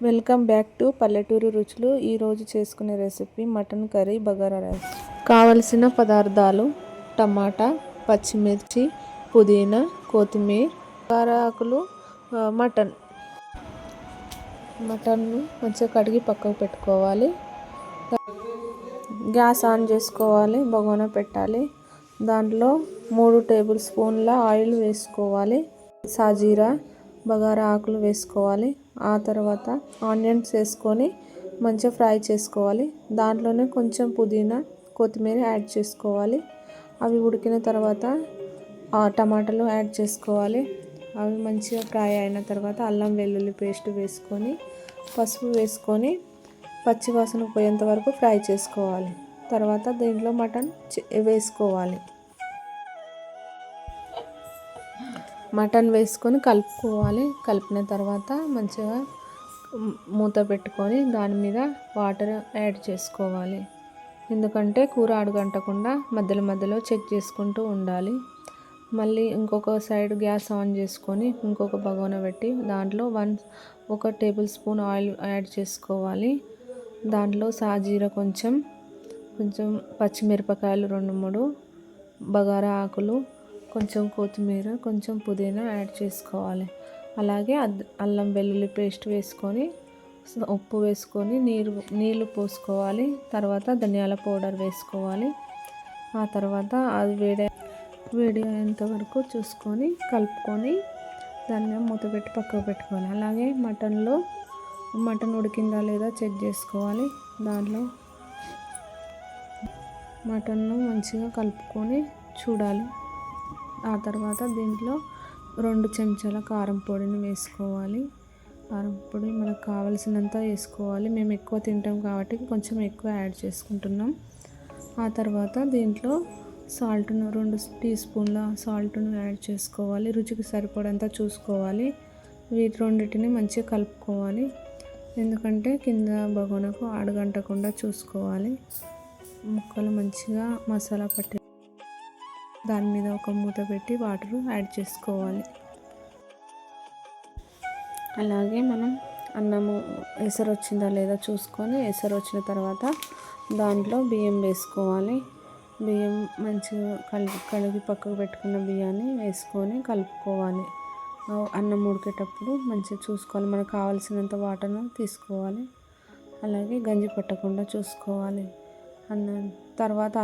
Welcome back to పల్లెటూరు రుచులు. ఈరోజు చేసుకునే recipe mutton curry bagara rice. కావలసిన పదార్థాలు: టమాటా, పచ్చిమిర్చి, పుదీనా, కొత్తిమీర, బగారా ఆకులు, మటన్ను మంచిగా కడిగి పక్కకు పెట్టుకోవాలి. గ్యాస్ ఆన్ చేసుకోవాలి, బగోనా పెట్టాలి. దాంట్లో 3 టేబుల్ స్పూన్ల ఆయిల్ వేసుకోవాలి. సాజీరా, బగారా ఆకులు వేసుకోవాలి. ఆ తర్వాత ఆనియన్స్ వేసుకొని మంచిగా ఫ్రై చేసుకోవాలి. దాంట్లోనే కొంచెం పుదీనా, కొత్తిమీర యాడ్ చేసుకోవాలి. అవి ఉడికిన తర్వాత టమాటాలు యాడ్ చేసుకోవాలి. అవి మంచిగా ఫ్రై అయిన తర్వాత అల్లం వెల్లుల్లి పేస్ట్ వేసుకొని పసుపు వేసుకొని పచ్చివాసన పోయేంత వరకు ఫ్రై చేసుకోవాలి. తర్వాత దీంట్లో మటన్ వేసుకోవాలి. మటన్ వేసుకొని కలుపుకోవాలి. కలిపిన తర్వాత మంచిగా మూత పెట్టుకొని దాని మీద వాటర్ యాడ్ చేసుకోవాలి. ఎందుకంటే కూర అడుగంటకుండా మధ్యలో మధ్యలో చెక్ చేసుకుంటూ ఉండాలి. మళ్ళీ ఇంకొక సైడ్ గ్యాస్ ఆన్ చేసుకొని ఇంకొక బగోనా పెట్టి దాంట్లో 1 టేబుల్ స్పూన్ ఆయిల్ యాడ్ చేసుకోవాలి. దాంట్లో సాజీర కొంచెం పచ్చిమిరపకాయలు 2-3, బగారా ఆకులు, కొంచెం కొత్తిమీర, కొంచెం పుదీనా యాడ్ చేసుకోవాలి. అలాగే అల్లం వెల్లుల్లి పేస్ట్ వేసుకొని ఉప్పు వేసుకొని నీళ్ళు పోసుకోవాలి. తర్వాత ధనియాల పౌడర్ వేసుకోవాలి. ఆ తర్వాత అది వేడి అయ్యేంత వరకు చూసుకొని కలుపుకొని దాని మీద మూత పెట్టి పక్కకు పెట్టుకోవాలి. అలాగే మటన్ ఉడికిందా లేదా చెక్ చేసుకోవాలి. దాంట్లో మటన్ను మంచిగా కలుపుకొని చూడాలి. ఆ తర్వాత దీంట్లో 2 చెంచాల కారం పొడిని వేసుకోవాలి. కారం పొడి మనకు కావలసినంత వేసుకోవాలి. మేము ఎక్కువ తింటాం కాబట్టి కొంచెం ఎక్కువ యాడ్ చేసుకుంటున్నాం. ఆ తర్వాత దీంట్లో సాల్ట్ను 2 టీ స్పూన్ల సాల్ట్ను యాడ్ చేసుకోవాలి. రుచికి సరిపడంత చూసుకోవాలి. వీటి రెండింటిని మంచిగా కలుపుకోవాలి. ఎందుకంటే కింద బగోనకు అడుగంటకుండా చూసుకోవాలి. ముక్కలు మంచిగా మసాలా పట్టి దాని మీద ఒక మూత పెట్టి వాటర్ యాడ్ చేసుకోవాలి. అలాగే మనం అన్నము ఎసరు వచ్చిందా లేదా చూసుకొని ఎసరు వచ్చిన తర్వాత దాంట్లో బియ్యం వేసుకోవాలి. బియ్యం మంచిగా కడిగి పక్కకు పెట్టుకున్న బియ్యాన్ని వేసుకొని కలుపుకోవాలి. అన్నం ఉడికేటప్పుడు మంచిగా చూసుకోవాలి. మనకు కావాల్సినంత వాటర్ను తీసుకోవాలి. అలాగే గంజి పట్టకుండా చూసుకోవాలి. తర్వాత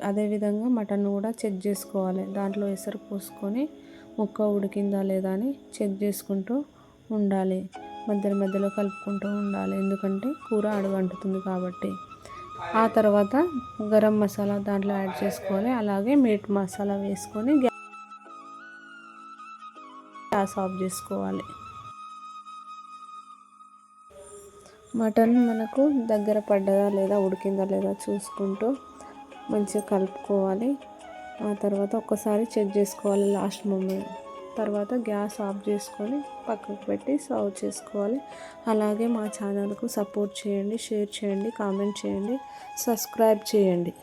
అదేవిధంగా మటన్ కూడా చెక్ చేసుకోవాలి. దాంట్లో ఎసరు పోసుకొని ముక్క ఉడికిందా లేదా అని చెక్ చేసుకుంటూ ఉండాలి. మధ్యలో మధ్యలో కలుపుకుంటూ ఉండాలి. ఎందుకంటే కూర అడుగంటుతుంది కాబట్టి. ఆ తర్వాత గరం మసాలా దాంట్లో యాడ్ చేసుకోవాలి. అలాగే మీట్ మసాలా వేసుకొని గ్యాస్ ఆఫ్ చేసుకోవాలి. మటన్ మనకు దగ్గర పడ్డదా లేదా ఉడికిందా లేదా చూసుకుంటూ మంచిగా కలుపుకోవాలి. ఆ తర్వాత ఒక్కసారి చెక్ చేసుకోవాలి లాస్ట్ మూమెంట్. తర్వాత గ్యాస్ ఆఫ్ చేసుకొని పక్కకు పెట్టి సర్వ్ చేసుకోవాలి. అలాగే మా ఛానల్కు సపోర్ట్ చేయండి, షేర్ చేయండి, కామెంట్ చేయండి, సబ్స్క్రైబ్ చేయండి.